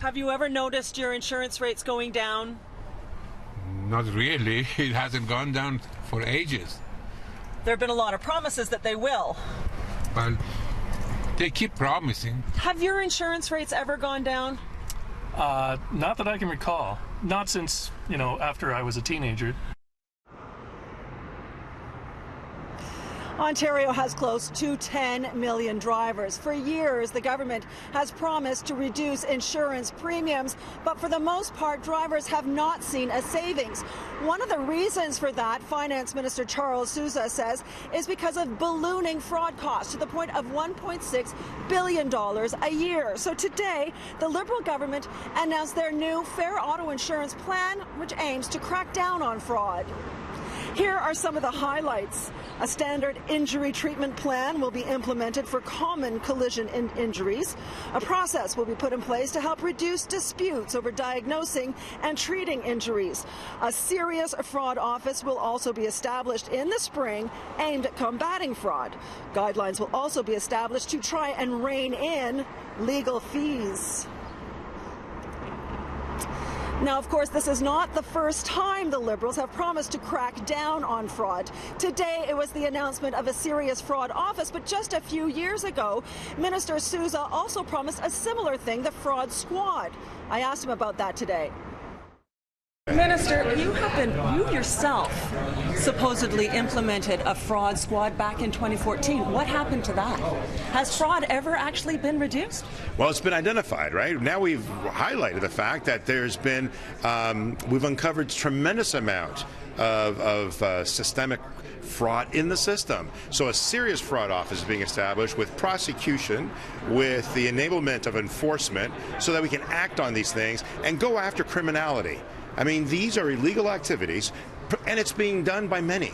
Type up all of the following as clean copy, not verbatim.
Have you ever noticed your insurance rates going down? Not really. It hasn't gone down for ages. There have been a lot of promises that they will. Well, they keep promising. Have your insurance rates ever gone down? Not that I can recall. Not since, after I was a teenager. Ontario has close to 10 million drivers. For years, the government has promised to reduce insurance premiums, but for the most part, drivers have not seen a savings. One of the reasons for that, Finance Minister Charles Sousa says, is because of ballooning fraud costs to the point of $1.6 billion a year. So today, the Liberal government announced their new Fair Auto Insurance Plan, which aims to crack down on fraud. Here are some of the highlights. A standard injury treatment plan will be implemented for common collision injuries. A process will be put in place to help reduce disputes over diagnosing and treating injuries. A serious fraud office will also be established in the spring aimed at combating fraud. Guidelines will also be established to try and rein in legal fees. Now, of course, this is not the first time the Liberals have promised to crack down on fraud. Today, it was the announcement of a serious fraud office, but just a few years ago, Minister Sousa also promised a similar thing, the fraud squad. I asked him about that today. Minister, you yourself supposedly implemented a fraud squad back in 2014. What happened to that? Has fraud ever actually been reduced? Well, it's been identified, right? Now we've highlighted the fact that there's been, we've uncovered tremendous amount of systemic fraud in the system. So a serious fraud office is being established with prosecution, with the enablement of enforcement, so that we can act on these things and go after criminality. I mean, these are illegal activities, and it's being done by many.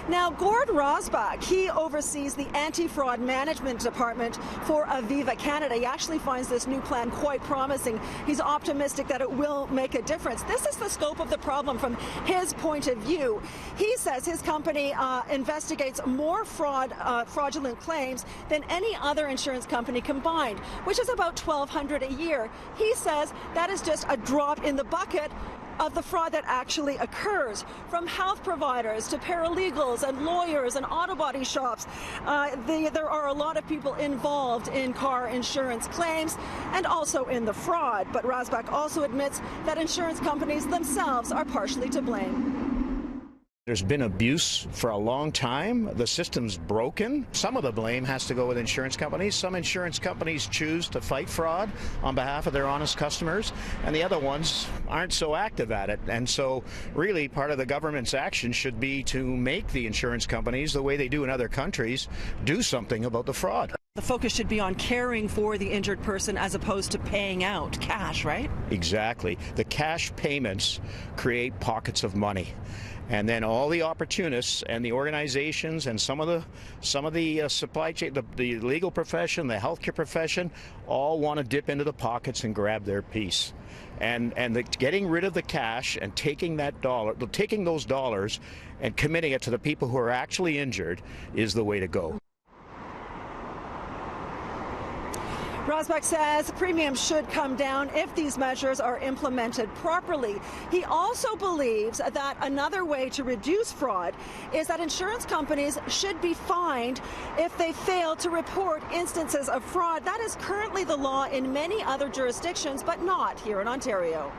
Now, Gord Rosbach, he oversees the anti-fraud management department for Aviva Canada. He actually finds this new plan quite promising. He's optimistic that it will make a difference. This is the scope of the problem from his point of view. He says his company investigates more fraudulent claims than any other insurance company combined, which is about 1,200 a year. He says that is just a drop in the bucket of the fraud that actually occurs, from health providers to paralegals and lawyers and auto body shops. There are a lot of people involved in car insurance claims and also in the fraud. But Rosbach also admits that insurance companies themselves are partially to blame. There's been abuse for a long time. The system's broken. Some of the blame has to go with insurance companies. Some insurance companies choose to fight fraud on behalf of their honest customers, and the other ones aren't so active at it. And so really part of the government's action should be to make the insurance companies, the way they do in other countries, do something about the fraud. The focus should be on caring for the injured person as opposed to paying out cash, right? Exactly. The cash payments create pockets of money. And then all the opportunists and the organizations and some of the supply chain, the legal profession, the healthcare profession, all want to dip into the pockets and grab their piece. And getting rid of the cash and taking those dollars and committing it to the people who are actually injured is the way to go. Rosbach says premiums should come down if these measures are implemented properly. He also believes that another way to reduce fraud is that insurance companies should be fined if they fail to report instances of fraud. That is currently the law in many other jurisdictions, but not here in Ontario.